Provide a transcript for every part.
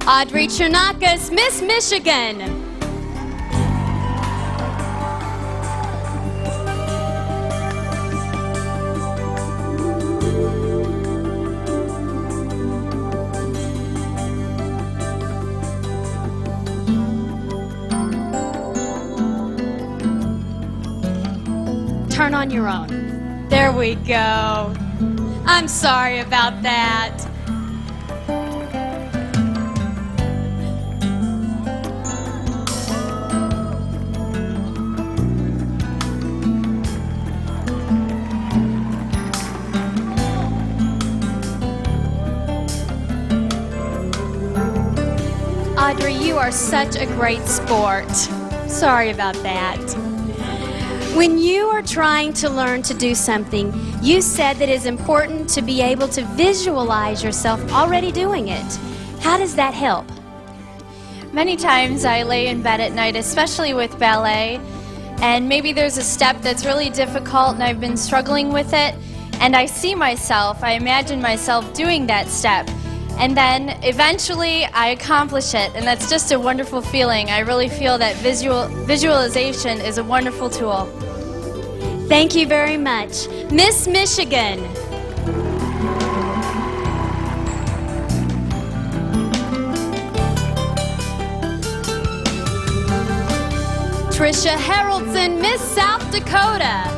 Audrey Chernakis, Miss Michigan. Turn on your own. There we go. I'm sorry about that. Audrey, you are such a great sport. Sorry about that. When you are trying to learn to do something, you said that it's important to be able to visualize yourself already doing it. How does that help? Many times I lay in bed at night, especially with ballet, and maybe there's a step that's really difficult and I've been struggling with it, and I see myself, I imagine myself doing that step, and then eventually I accomplish it, and that's just a wonderful feeling. I really feel that visualization is a wonderful tool. Thank you very much. Miss Michigan. Trisha Haroldson, Miss South Dakota.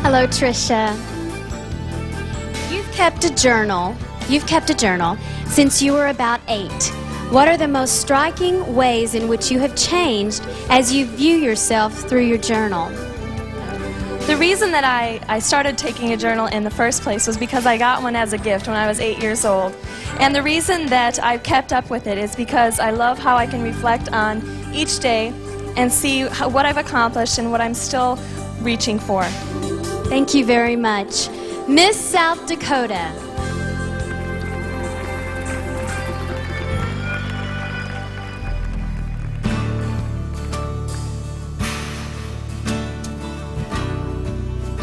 Hello, Trisha. You've kept a journal since you were about 8. What are the most striking ways in which you have changed as you view yourself through your journal? The reason that I started taking a journal in the first place was because I got one as a gift when I was 8 years old. And the reason that I've kept up with it is because I love how I can reflect on each day and see what I've accomplished and what I'm still reaching for. Thank you very much. Miss South Dakota.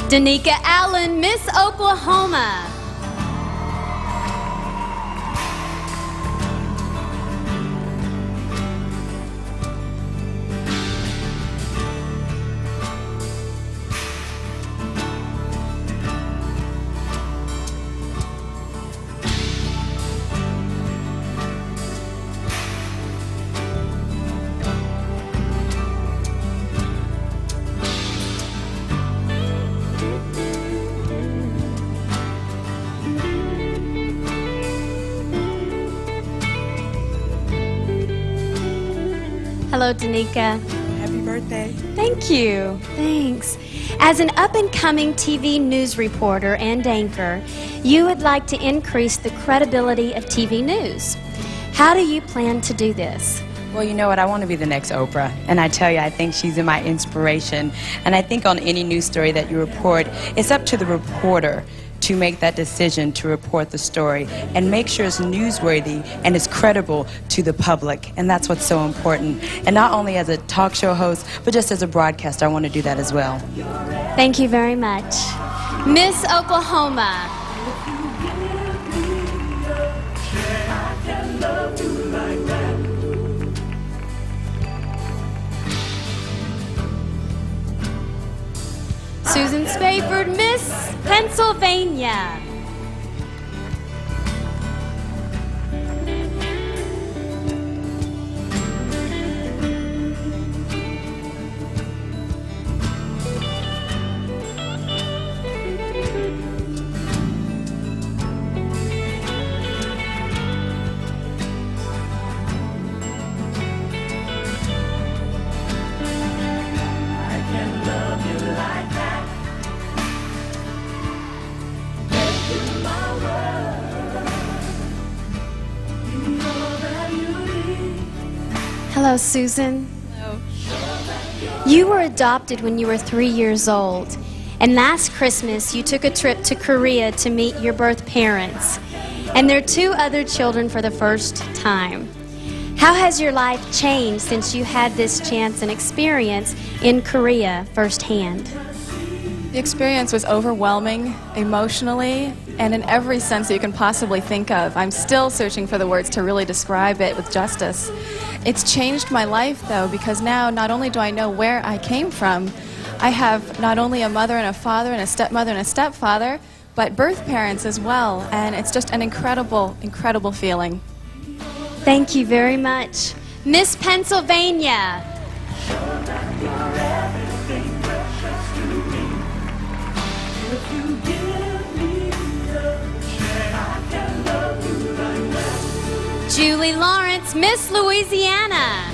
Danica Allen, Miss Oklahoma. Hello, Danica. Happy birthday. Thank you. Thanks. As an up-and-coming TV news reporter and anchor, you would like to increase the credibility of TV news. How do you plan to do this? Well, you know what? I want to be the next Oprah. And I tell you, I think she's in my inspiration. And I think on any news story that you report, it's up to the reporter to make that decision to report the story and make sure it's newsworthy and it's credible to the public. And that's what's so important. And not only as a talk show host, but just as a broadcaster, I want to do that as well. Thank you very much. Miss Oklahoma. Susan Spayford, Miss Pennsylvania. Hello, Susan. Hello. You were adopted when you were 3 years old, and last Christmas you took a trip to Korea to meet your birth parents and their 2 other children for the first time. How has your life changed since you had this chance and experience in Korea firsthand? The experience was overwhelming emotionally and in every sense that you can possibly think of. I'm still searching for the words to really describe it with justice. It's changed my life, though, because now not only do I know where I came from, I have not only a mother and a father and a stepmother and a stepfather, but birth parents as well, and it's just an incredible, incredible feeling. Thank you very much. Miss Pennsylvania. Julie Lawrence, Miss Louisiana.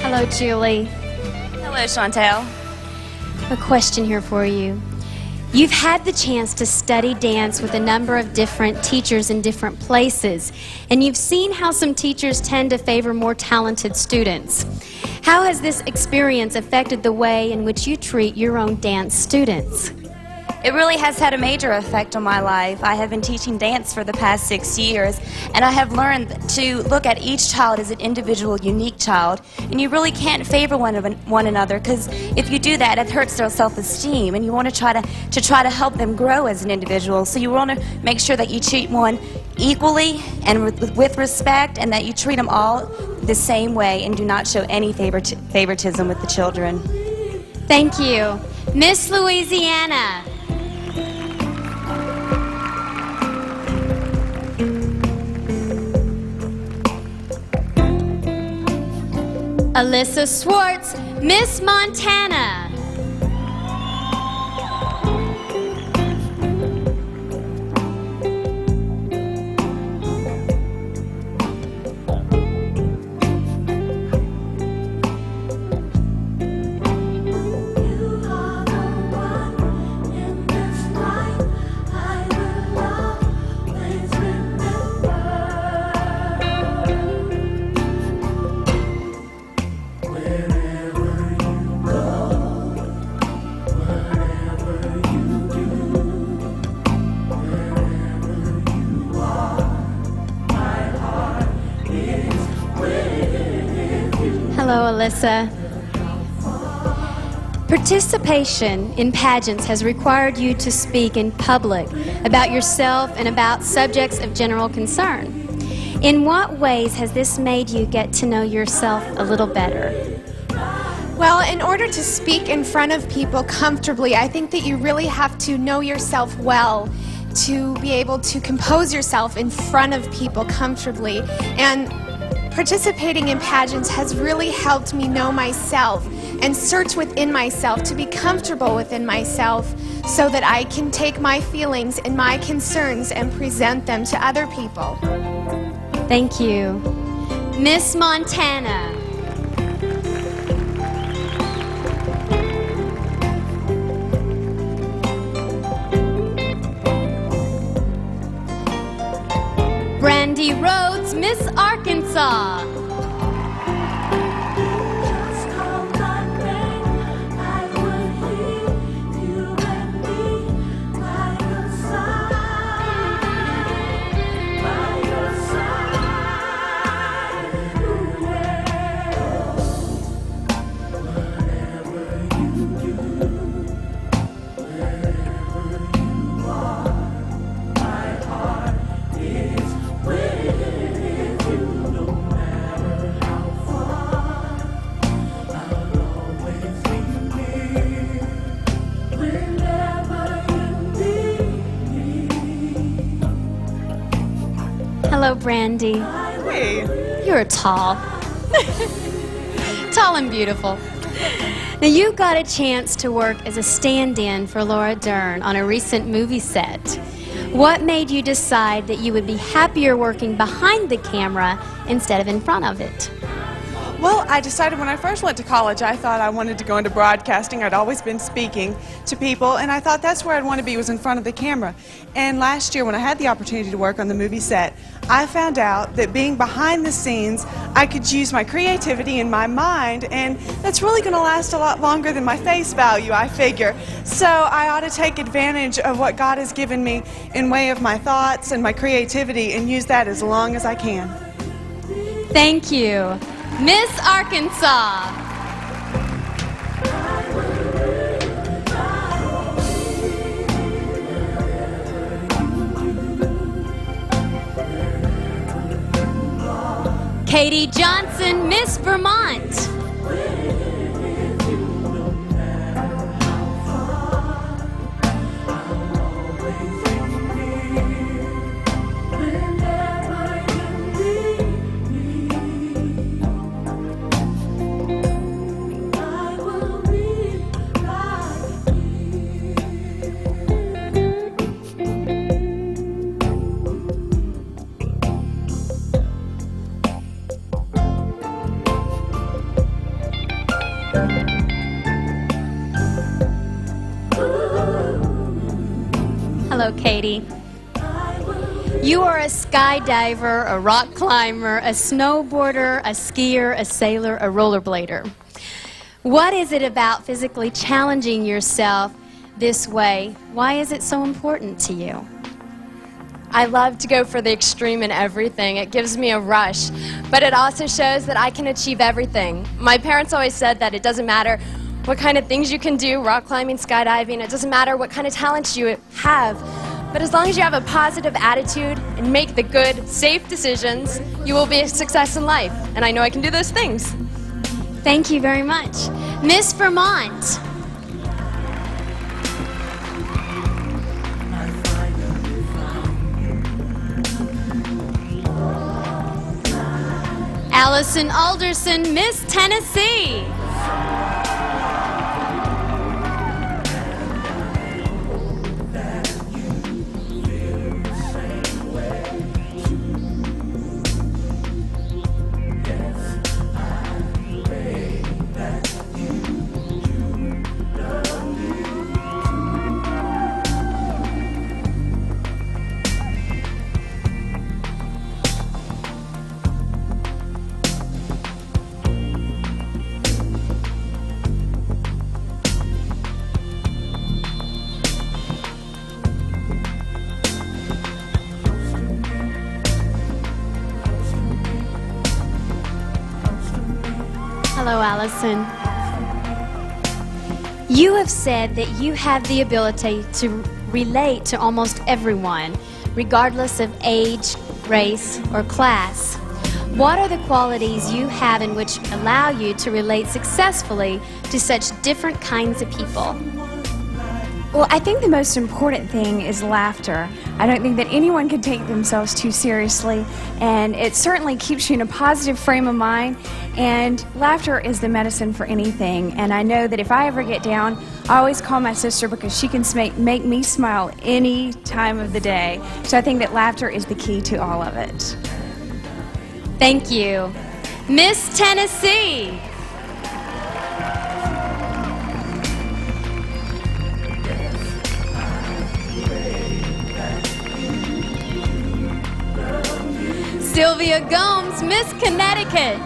Hello, Julie. Hello, Chantel. A question here for you. You've had the chance to study dance with a number of different teachers in different places, and you've seen how some teachers tend to favor more talented students. How has this experience affected the way in which you treat your own dance students? It really has had a major effect on my life. I have been teaching dance for the past 6 years, and I have learned to look at each child as an individual, unique child, and you really can't favor one another, because if you do that, it hurts their self-esteem, and you want to try to help them grow as an individual. So you want to make sure that you treat one equally and with respect, and that you treat them all the same way and do not show any favoritism with the children. Thank you. Miss Louisiana. Alyssa Swartz, Miss Montana. Hello, Alyssa. Participation in pageants has required you to speak in public about yourself and about subjects of general concern. In what ways has this made you get to know yourself a little better? Well, in order to speak in front of people comfortably, I think that you really have to know yourself well to be able to compose yourself in front of people comfortably. And participating in pageants has really helped me know myself and search within myself to be comfortable within myself so that I can take my feelings and my concerns and present them to other people. Thank you. Miss Montana. Brandy Rhodes, Miss Arkansas. Brandy. Hey. You're tall. Tall and beautiful. Now, you got a chance to work as a stand-in for Laura Dern on a recent movie set. What made you decide that you would be happier working behind the camera instead of in front of it? Well, I decided when I first went to college, I thought I wanted to go into broadcasting. I'd always been speaking to people, and I thought that's where I'd want to be, was in front of the camera. And last year, when I had the opportunity to work on the movie set, I found out that being behind the scenes, I could use my creativity and my mind, and that's really going to last a lot longer than my face value, I figure. So I ought to take advantage of what God has given me in way of my thoughts and my creativity and use that as long as I can. Thank you. Miss Arkansas. Katie Johnson, Miss Vermont. Hello, Katie. You are a skydiver, a rock climber, a snowboarder, a skier, a sailor, a rollerblader. What is it about physically challenging yourself this way? Why is it so important to you? I love to go for the extreme in everything. It gives me a rush, but it also shows that I can achieve everything. My parents always said that it doesn't matter what kind of things you can do, rock climbing, skydiving, it doesn't matter what kind of talents you have, but as long as you have a positive attitude and make the good, safe decisions, you will be a success in life, and I know I can do those things. Thank you very much. Miss Vermont. Allison Alderson, Miss Tennessee. Hello, Allison. You have said that you have the ability to relate to almost everyone, regardless of age, race, or class. What are the qualities you have in which allow you to relate successfully to such different kinds of people? Well, I think the most important thing is laughter. I don't think that anyone can take themselves too seriously, and it certainly keeps you in a positive frame of mind, and laughter is the medicine for anything. And I know that if I ever get down, I always call my sister because she can make me smile any time of the day. So I think that laughter is the key to all of it. Thank you. Miss Tennessee. Sylvia Gomes, Miss Connecticut.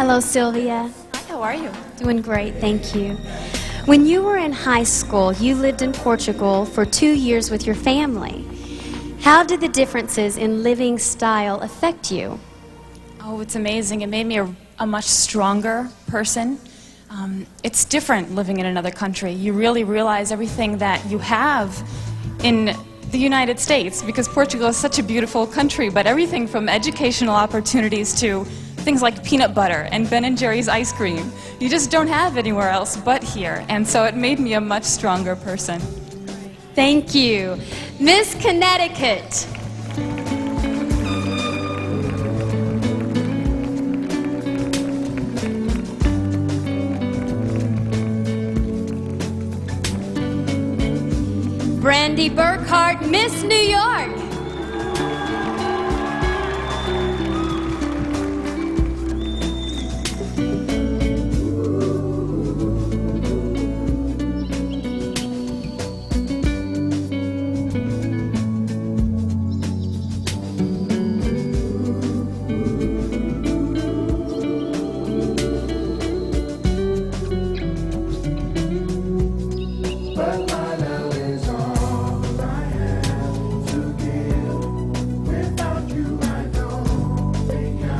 Hello, Sylvia. Hi, how are you? Doing great, thank you. When you were in high school, you lived in Portugal for 2 years with your family. How did the differences in living style affect you? Oh, it's amazing. It made me a much stronger person. It's different living in another country. You really realize everything that you have in the United States, because Portugal is such a beautiful country, but everything from educational opportunities to things like peanut butter and Ben & Jerry's ice cream, you just don't have anywhere else but here. And so it made me a much stronger person. Thank you. Miss Connecticut. Brandy Burkhart, Miss New York.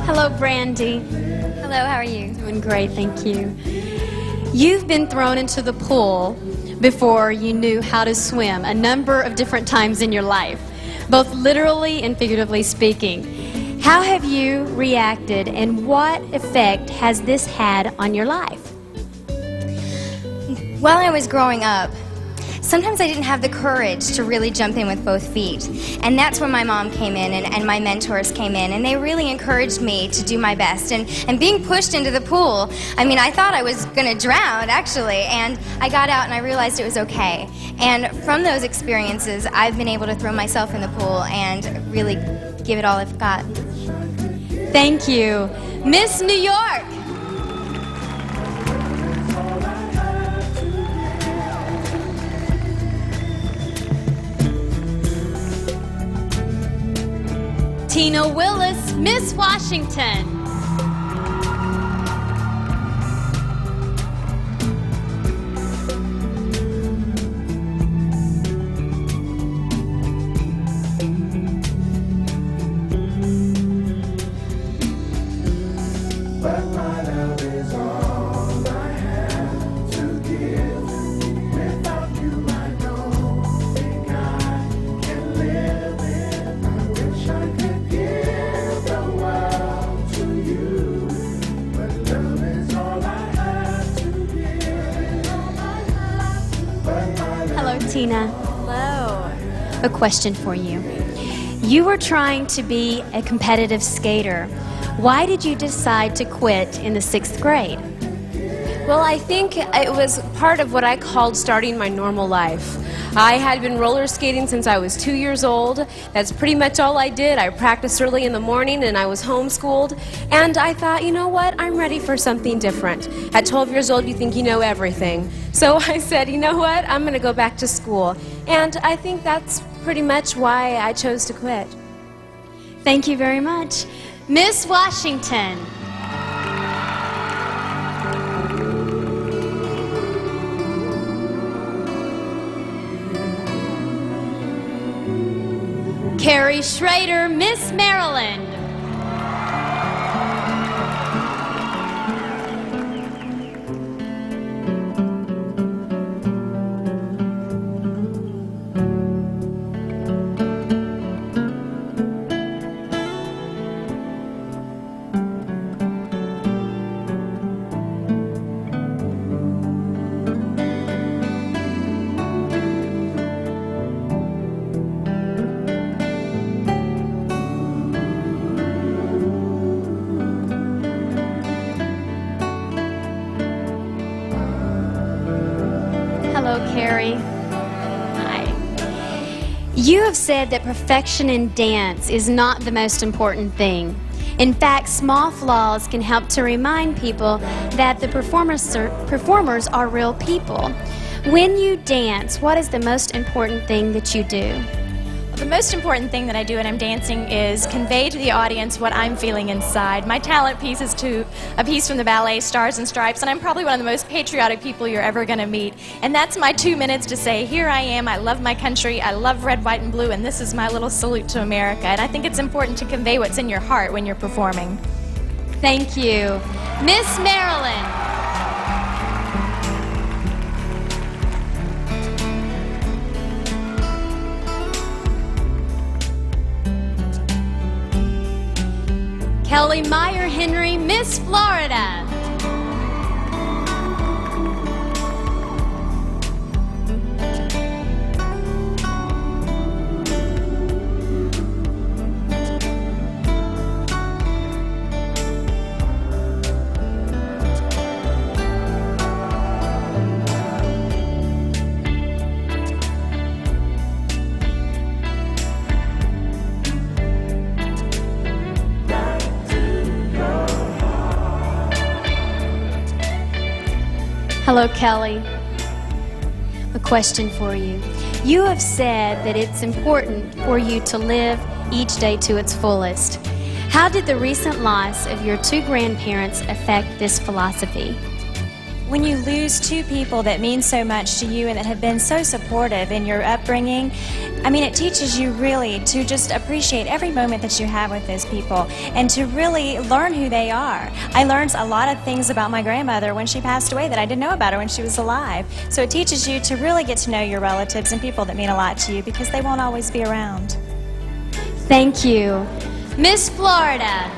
Hello, Brandy. Hello, how are you? Doing great, thank you. You've been thrown into the pool before you knew how to swim a number of different times in your life, both literally and figuratively speaking. How have you reacted, and what effect has this had on your life? While I was growing up, sometimes I didn't have the courage to really jump in with both feet. And that's when my mom came in and my mentors came in, and they really encouraged me to do my best. And being pushed into the pool, I mean, I thought I was going to drown, actually, and I got out and I realized it was okay. And from those experiences, I've been able to throw myself in the pool and really give it all I've got. Thank you. Miss New York. Tina Willis, Miss Washington. Tina. Hello. A question for you. You were trying to be a competitive skater. Why did you decide to quit in the 6th grade? Well, I think it was part of what I called starting my normal life. I had been roller skating since I was 2 years old. That's pretty much all I did. I practiced early in the morning and I was homeschooled. And I thought, you know what, I'm ready for something different. At 12 years old, you think you know everything. So I said, you know what, I'm going to go back to school. And I think that's pretty much why I chose to quit. Thank you very much. Miss Washington. Carrie Schrader, Miss Maryland. Hello, Carrie. Hi. You have said that perfection in dance is not the most important thing. In fact, small flaws can help to remind people that the performers are real people. When you dance, what is the most important thing that you do? The most important thing that I do when I'm dancing is convey to the audience what I'm feeling inside. My talent piece is to a piece from the ballet Stars and Stripes, and I'm probably one of the most patriotic people you're ever going to meet. And that's my 2 minutes to say, here I am, I love my country, I love red, white, and blue, and this is my little salute to America. And I think it's important to convey what's in your heart when you're performing. Thank you. Miss Marilyn. Kelly Meyer Henry, Miss Florida. Hello, Kelly. A question for you. You have said that it's important for you to live each day to its fullest. How did the recent loss of your two grandparents affect this philosophy? When you lose two people that mean so much to you and that have been so supportive in your upbringing, I mean, it teaches you really to just appreciate every moment that you have with those people and to really learn who they are. I learned a lot of things about my grandmother when she passed away that I didn't know about her when she was alive. So it teaches you to really get to know your relatives and people that mean a lot to you because they won't always be around. Thank you. Miss Florida.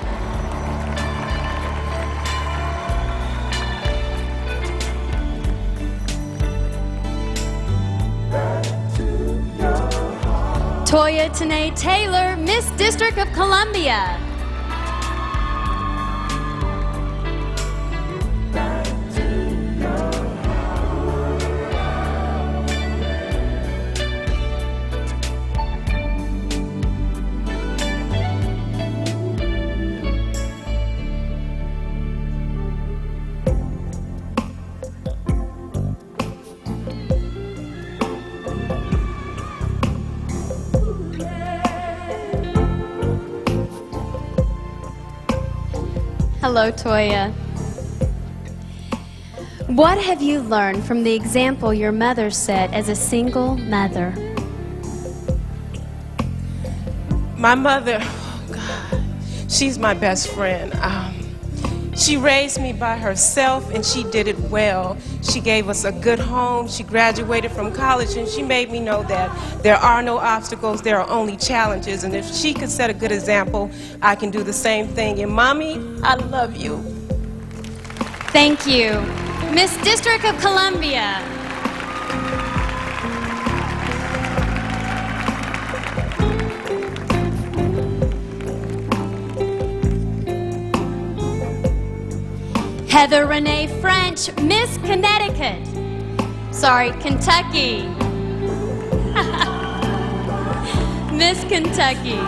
Toya Tanae Taylor, Miss District of Columbia. Hello, Toya. What have you learned from the example your mother set as a single mother? My mother, oh God, she's my best friend. She raised me by herself and she did it well. She gave us a good home, she graduated from college, and she made me know that there are no obstacles, there are only challenges. And if she could set a good example, I can do the same thing. And Mommy, I love you. Thank you. Miss District of Columbia. Heather Renee French, Miss Connecticut. Sorry, Kentucky. Miss Kentucky.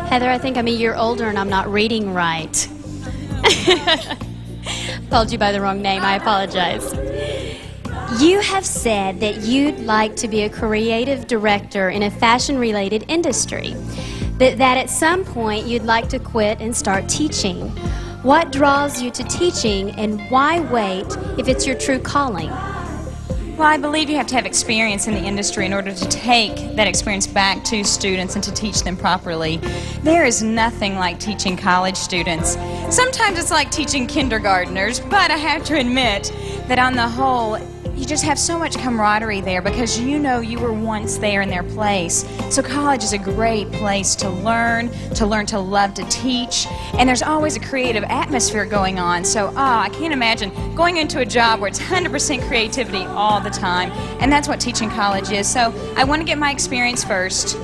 Heather, I think I'm a year older and I'm not reading right. Called you by the wrong name, I apologize. You have said that you'd like to be a creative director in a fashion-related industry, that at some point you'd like to quit and start teaching. What draws you to teaching and why wait if it's your true calling? Well, I believe you have to have experience in the industry in order to take that experience back to students and to teach them properly. There is nothing like teaching college students. Sometimes it's like teaching kindergartners, but I have to admit that on the whole, you just have so much camaraderie there because you know you were once there in their place. So college is a great place to learn to love to teach, and there's always a creative atmosphere going on. So I can't imagine going into a job where it's 100% creativity all the time, and that's what teaching college is. So I want to get my experience first,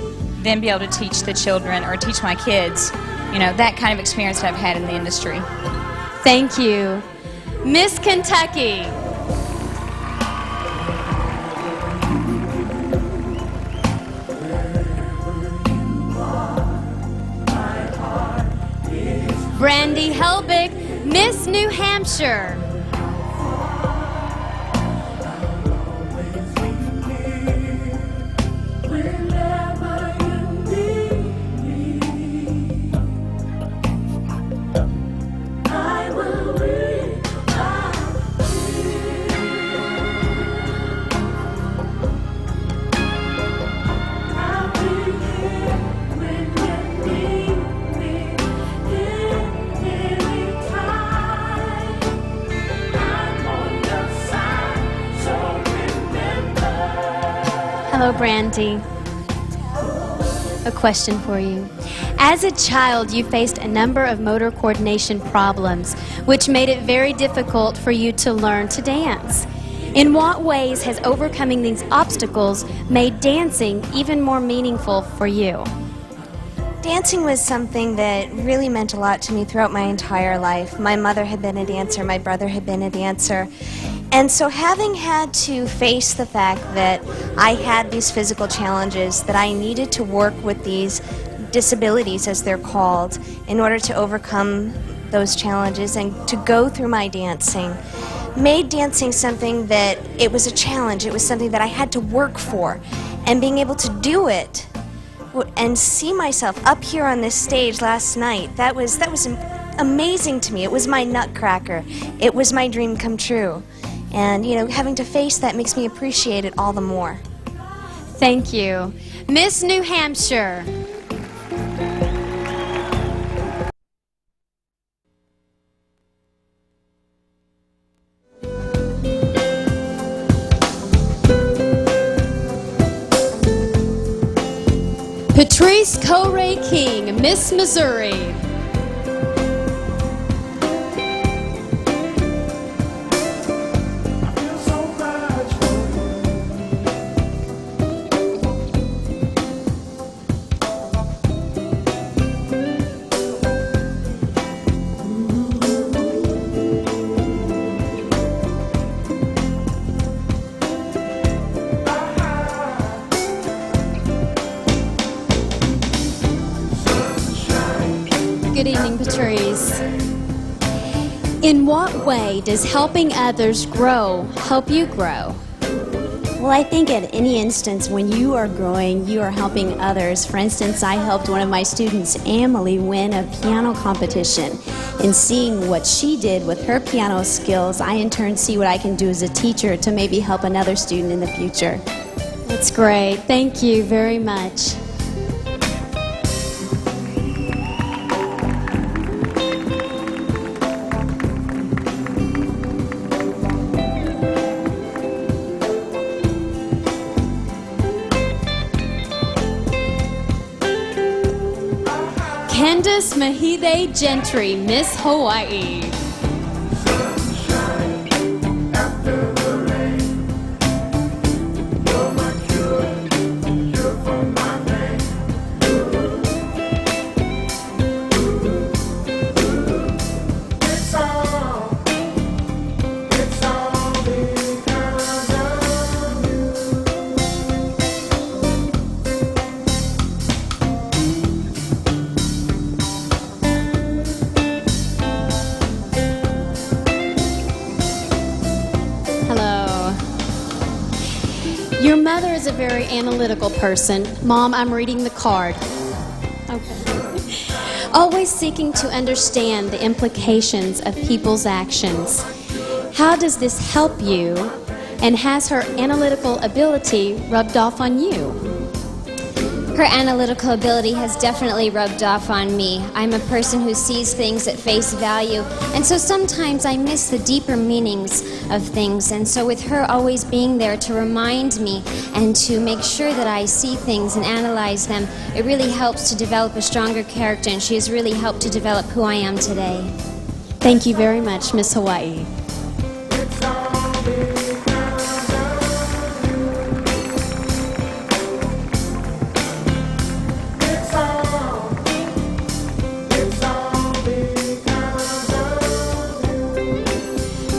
then be able to teach the children or teach my kids, you know, that kind of experience that I've had in the industry. Thank you. Miss Kentucky. Brandy Helbig, Miss New Hampshire. Hello, Brandy. A question for you. As a child, you faced a number of motor coordination problems, which made it very difficult for you to learn to dance. In what ways has overcoming these obstacles made dancing even more meaningful for you? Dancing was something that really meant a lot to me throughout my entire life. My mother had been a dancer, my brother had been a dancer. And so having had to face the fact that I had these physical challenges, that I needed to work with these disabilities, as they're called, in order to overcome those challenges and to go through my dancing, made dancing something that it was a challenge. It was something that I had to work for. And being able to do it and see myself up here on this stage last night, that was amazing to me. It was my nutcracker. It was my dream come true. And, you know, having to face that makes me appreciate it all the more. Thank you. Miss New Hampshire. Patrice Corey King, Miss Missouri. Good evening, Patrice. In what way does helping others grow help you grow? Well, I think at any instance when you are growing, you are helping others. For instance, I helped one of my students, Emily, win a piano competition. And seeing what she did with her piano skills, I in turn see what I can do as a teacher to maybe help another student in the future. That's great. Thank you very much. Candace Mahide Gentry, Miss Hawaii. Your mother is a very analytical person. Mom, I'm reading the card. Okay. Always seeking to understand the implications of people's actions. How does this help you? And has her analytical ability rubbed off on you? Her analytical ability has definitely rubbed off on me. I'm a person who sees things at face value, and so sometimes I miss the deeper meanings of things. And so with her always being there to remind me and to make sure that I see things and analyze them, it really helps to develop a stronger character, and she has really helped to develop who I am today. Thank you very much, Miss Hawaii.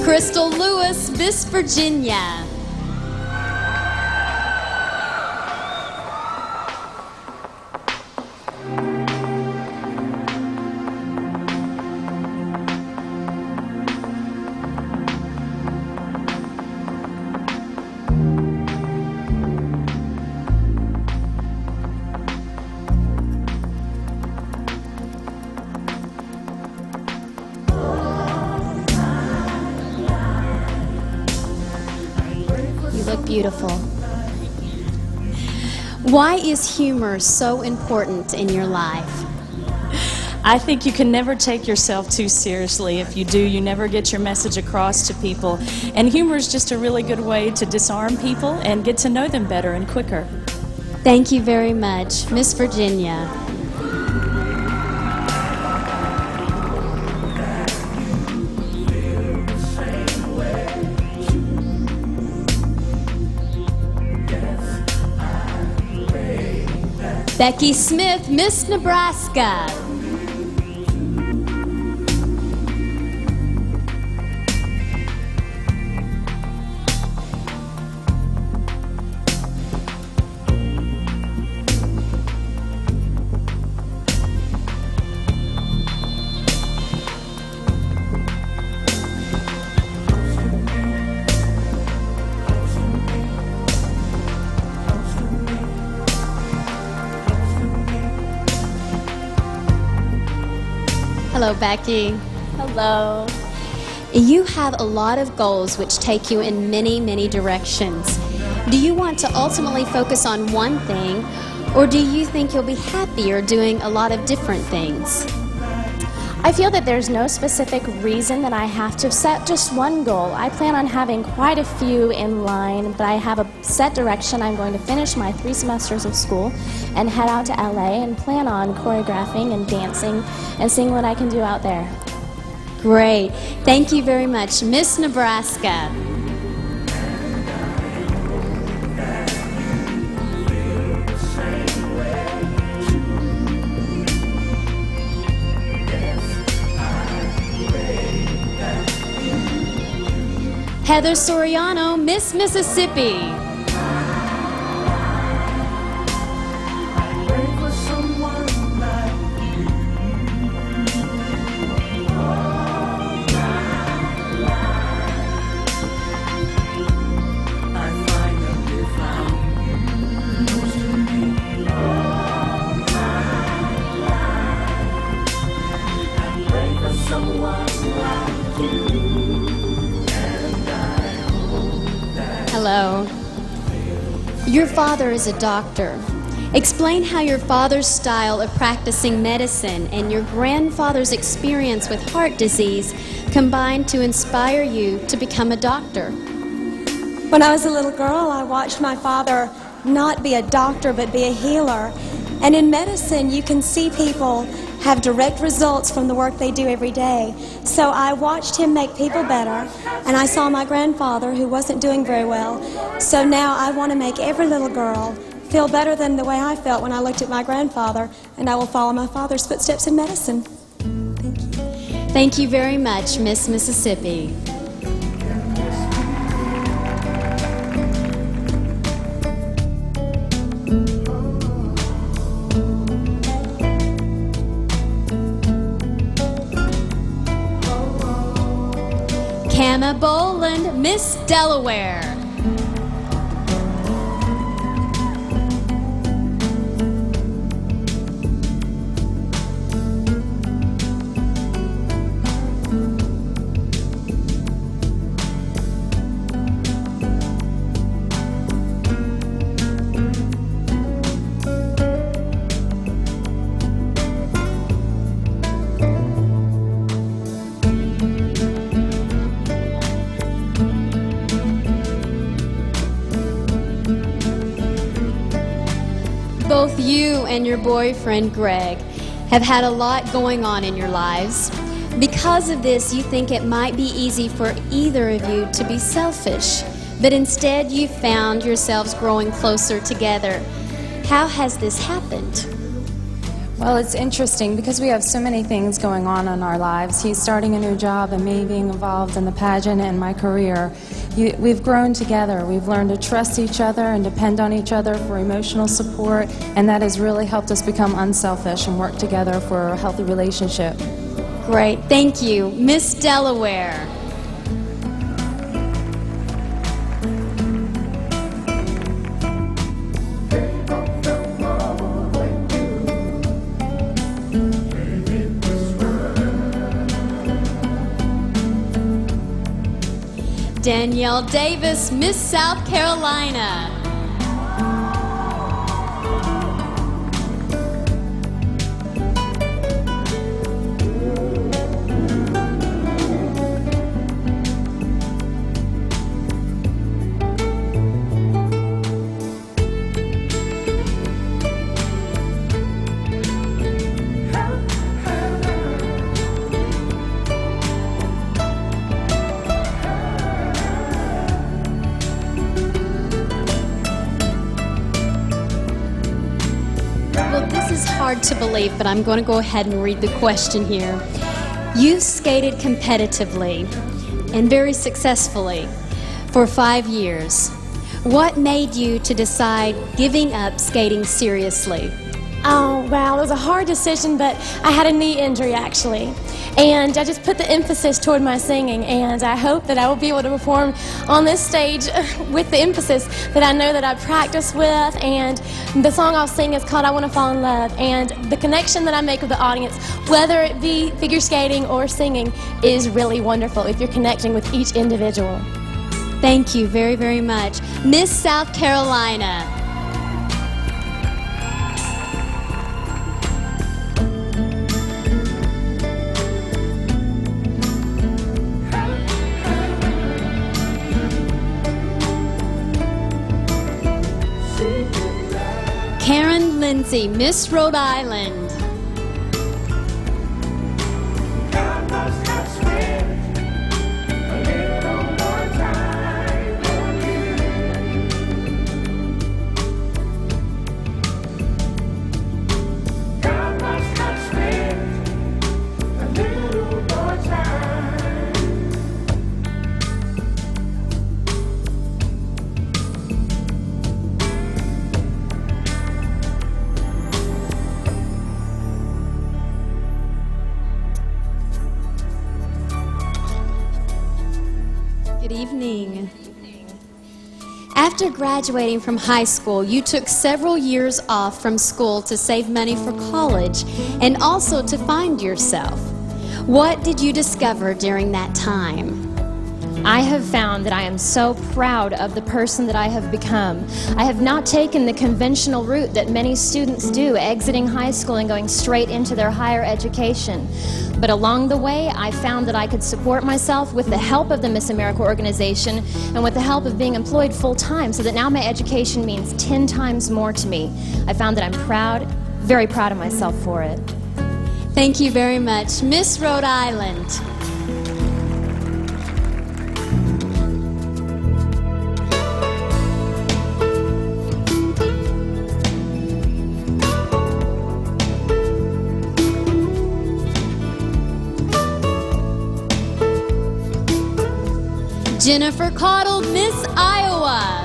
Crystal Lewis, Miss Virginia. Beautiful. Why is humor so important in your life? I think you can never take yourself too seriously. If you do, you never get your message across to people. And humor is just a really good way to disarm people and get to know them better and quicker. Thank you very much, Miss Virginia. Becky Smith, Miss Nebraska. Hello, Becky. Hello. You have a lot of goals which take you in many, many directions. Do you want to ultimately focus on one thing, or do you think you'll be happier doing a lot of different things? I feel that there's no specific reason that I have to set just one goal. I plan on having quite a few in line, but I have a set direction. I'm going to finish my 3 semesters of school and head out to LA and plan on choreographing and dancing and seeing what I can do out there. Great. Thank you very much, Miss Nebraska. Heather Soriano, Miss Mississippi. Hello. Your father is a doctor. Explain how your father's style of practicing medicine and your grandfather's experience with heart disease combined to inspire you to become a doctor. When I was a little girl, I watched my father not be a doctor but be a healer. And in medicine, you can see people have direct results from the work they do every day. So I watched him make people better, and I saw my grandfather who wasn't doing very well. So now I want to make every little girl feel better than the way I felt when I looked at my grandfather, and I will follow my father's footsteps in medicine. Thank you. Thank you very much, Miss Mississippi. Hannah Boland, Miss Delaware. Both you and your boyfriend, Greg, have had a lot going on in your lives. Because of this, you think it might be easy for either of you to be selfish, but instead you found yourselves growing closer together. How has this happened? Well, it's interesting because we have so many things going on in our lives. He's starting a new job and me being involved in the pageant and my career. We've grown together. We've learned to trust each other and depend on each other for emotional support, and that has really helped us become unselfish and work together for a healthy relationship. Great, thank you. Miss Delaware. Danielle Davis, Miss South Carolina. This is hard to believe, but I'm going to go ahead and read the question here. You skated competitively and very successfully for 5 years. What made you to decide giving up skating seriously? Oh, wow, it was a hard decision, but I had a knee injury, actually. And I just put the emphasis toward my singing, and I hope that I will be able to perform on this stage with the emphasis that I know that I practice with. And the song I'll sing is called I Want to Fall in Love. And the connection that I make with the audience, whether it be figure skating or singing, is really wonderful if you're connecting with each individual. Thank you very, very much. Miss South Carolina. Karen Lindsay, Miss Rhode Island. Good evening. After graduating from high school, you took several years off from school to save money for college and also to find yourself. What did you discover during that time? I have found that I am so proud of the person that I have become. I have not taken the conventional route that many students do, exiting high school and going straight into their higher education. But along the way, I found that I could support myself with the help of the Miss America organization and with the help of being employed full-time, so that now my education means 10 times more to me. I found that I'm proud, very proud of myself for it. Thank you very much. Miss Rhode Island. Jennifer Caudle, Miss Iowa.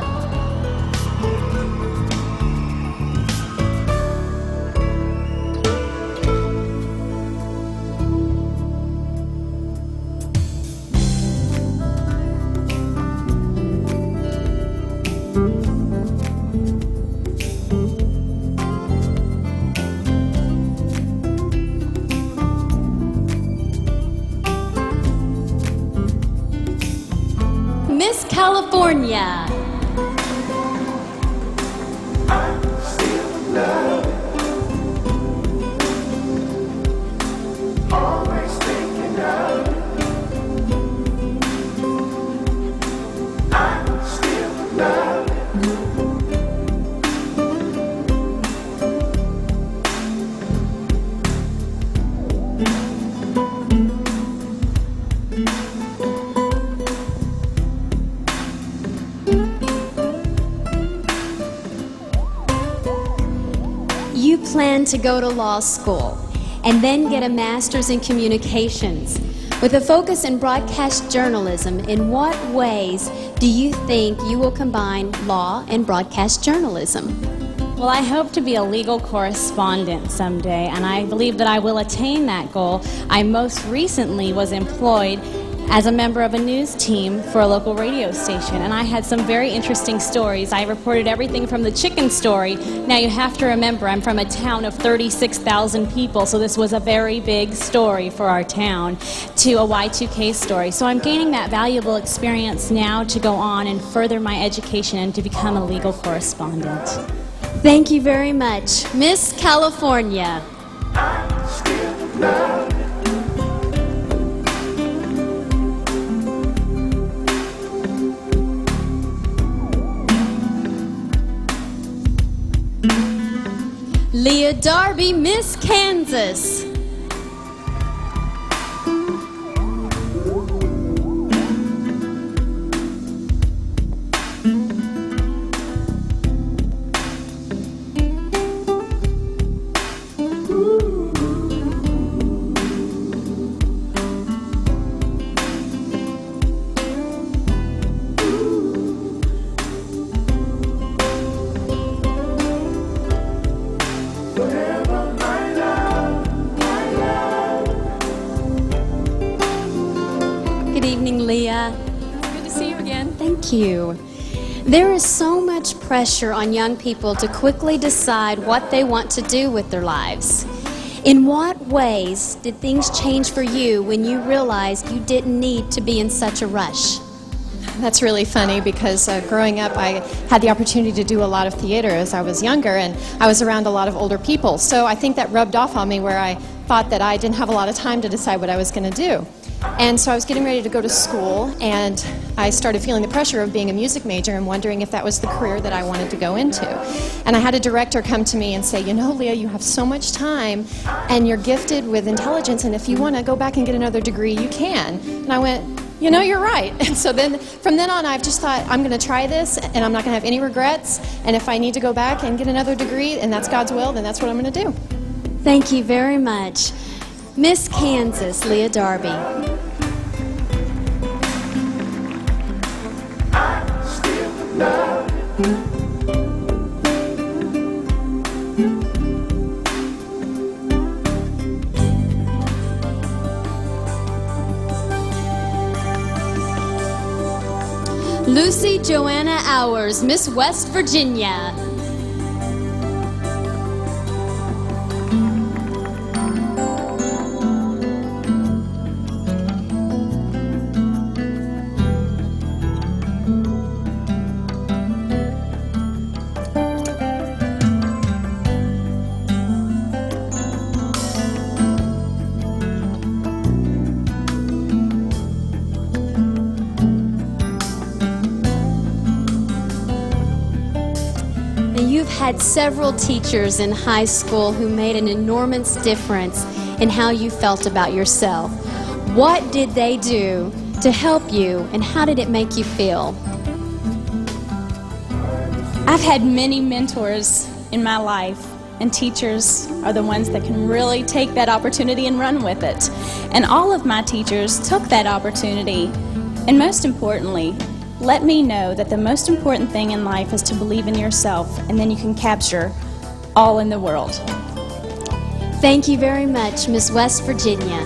Miss California. plan to go to law school and then get a master's in communications with a focus in broadcast journalism. In what ways do you think you will combine law and broadcast journalism? Well, I hope to be a legal correspondent someday, and I believe that I will attain that goal. I most recently was employed as a member of a news team for a local radio station, and I had some very interesting stories. I reported everything from the chicken story. Now you have to remember, I'm from a town of 36,000 people, so this was a very big story for our town, to a Y2K story. So I'm gaining that valuable experience now to go on and further my education and to become a legal correspondent. Thank you very much. Miss California. Leah Darby, Miss Kansas. Good evening, Leah. Good to see you again. Thank you. There is so much pressure on young people to quickly decide what they want to do with their lives. In what ways did things change for you when you realized you didn't need to be in such a rush? That's really funny because growing up I had the opportunity to do a lot of theater as I was younger, and I was around a lot of older people. So I think that rubbed off on me where I thought that I didn't have a lot of time to decide what I was going to do. And so I was getting ready to go to school, and I started feeling the pressure of being a music major and wondering if that was the career that I wanted to go into. And I had a director come to me and say, you know, Leah, you have so much time and you're gifted with intelligence, and if you want to go back and get another degree, you can. And I went, you know, you're right. And so then, from then on, I've just thought, I'm going to try this, and I'm not going to have any regrets, and if I need to go back and get another degree, and that's God's will, then that's what I'm going to do. Thank you very much. Miss Kansas, Leah Darby. Lucy Joanna Hours, Miss West Virginia. You've had several teachers in high school who made an enormous difference in how you felt about yourself. What did they do to help you, and how did it make you feel? I've had many mentors in my life, and teachers are the ones that can really take that opportunity and run with it. And all of my teachers took that opportunity, and most importantly, let me know that the most important thing in life is to believe in yourself, and then you can capture all in the world. Thank you very much, Miss West Virginia.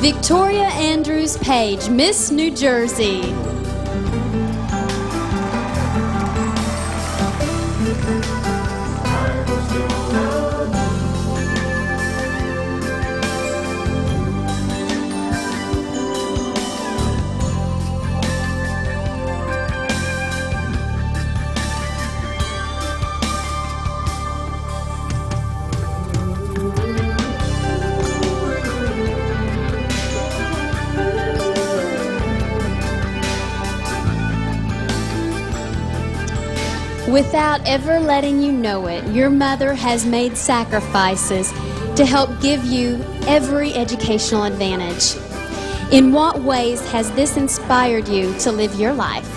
Victoria Andrews Page, Miss New Jersey. Without ever letting you know it, your mother has made sacrifices to help give you every educational advantage. In what ways has this inspired you to live your life?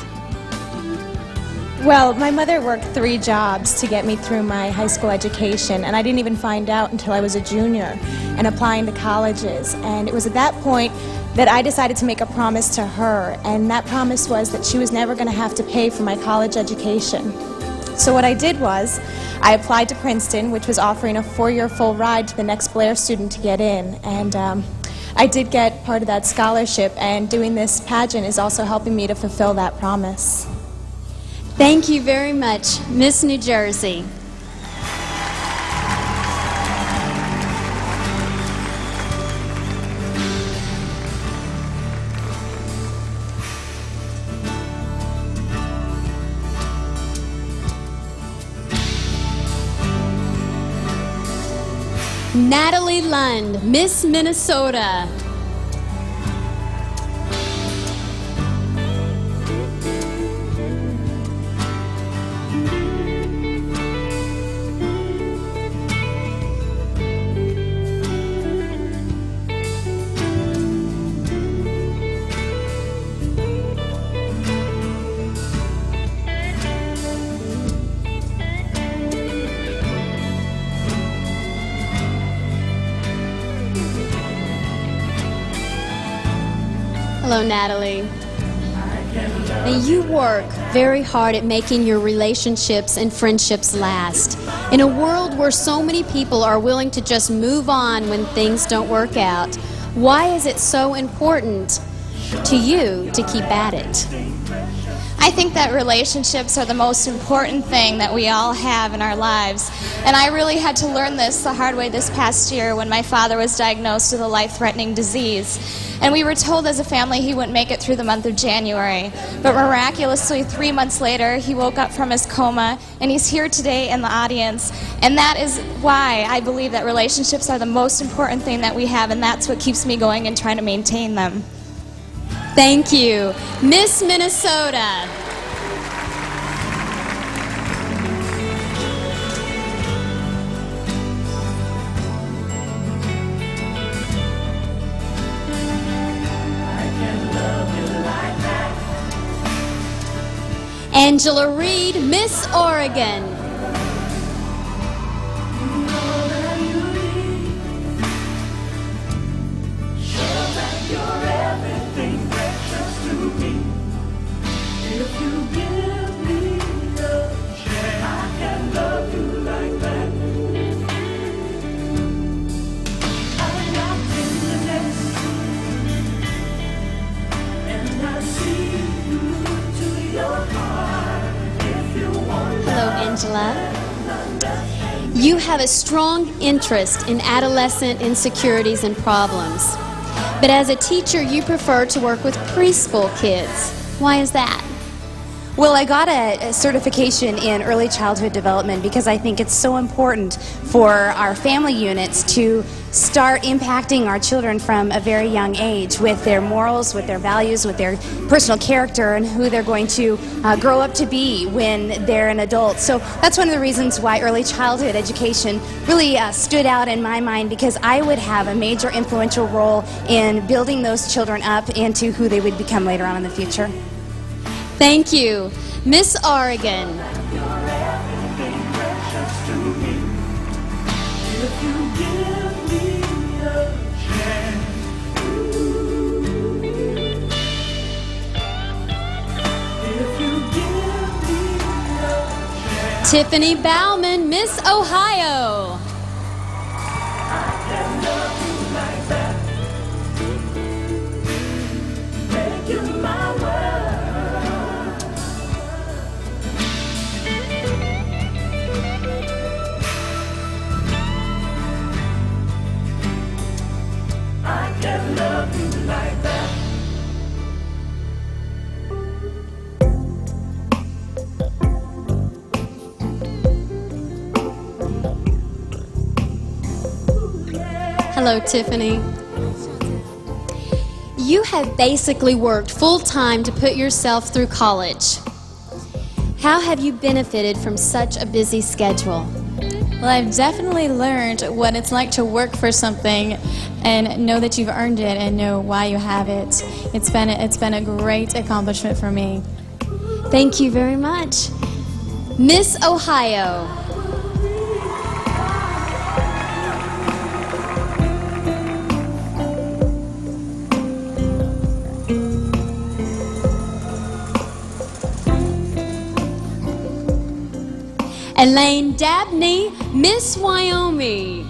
Well, my mother worked 3 jobs to get me through my high school education, and I didn't even find out until I was a junior and applying to colleges. And it was at that point that I decided to make a promise to her, and that promise was that she was never going to have to pay for my college education. So what I did was, I applied to Princeton, which was offering a 4-year full ride to the next Blair student to get in, and I did get part of that scholarship, and doing this pageant is also helping me to fulfill that promise. Thank you very much, Miss New Jersey. Natalie Lund, Miss Minnesota. Hello, Natalie. And you work very hard at making your relationships and friendships last. In a world where so many people are willing to just move on when things don't work out, why is it so important to you to keep at it? I think that relationships are the most important thing that we all have in our lives. And I really had to learn this the hard way this past year when my father was diagnosed with a life-threatening disease. And we were told as a family he wouldn't make it through the month of January. But miraculously, 3 months later, he woke up from his coma, and he's here today in the audience. And that is why I believe that relationships are the most important thing that we have, and that's what keeps me going and trying to maintain them. Thank you. Miss Minnesota. Angela Reed, Miss Oregon. Angela. You have a strong interest in adolescent insecurities and problems. But as a teacher, you prefer to work with preschool kids. Why is that? Well, I got a certification in early childhood development because I think it's so important for our family units to start impacting our children from a very young age with their morals, with their values, with their personal character, and who they're going to grow up to be when they're an adult. So that's one of the reasons why early childhood education really stood out in my mind, because I would have a major influential role in building those children up into who they would become later on in the future. Thank you. Miss Oregon. Tiffany Bauman, Miss Ohio. Hello, Tiffany. You have basically worked full-time to put yourself through college. How have you benefited from such a busy schedule? Well, I've definitely learned what it's like to work for something and know that you've earned it and know why you have it. It's been a great accomplishment for me. Thank you very much. Miss Ohio. Elaine Dabney, Miss Wyoming.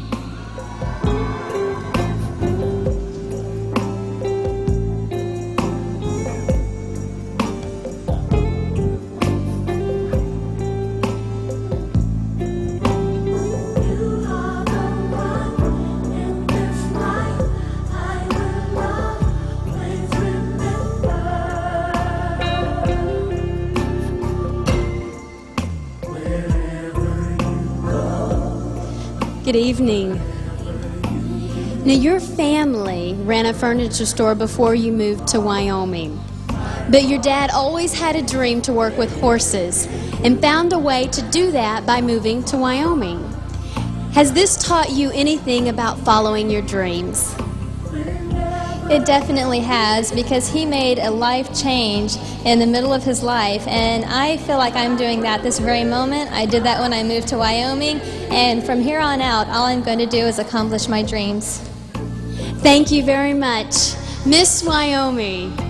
Good evening. Now, your family ran a furniture store before you moved to Wyoming, but your dad always had a dream to work with horses and found a way to do that by moving to Wyoming. Has this taught you anything about following your dreams? It definitely has, because he made a life change in the middle of his life, and I feel like I'm doing that this very moment. I did that when I moved to Wyoming, and from here on out, all I'm going to do is accomplish my dreams. Thank you very much. Miss Wyoming.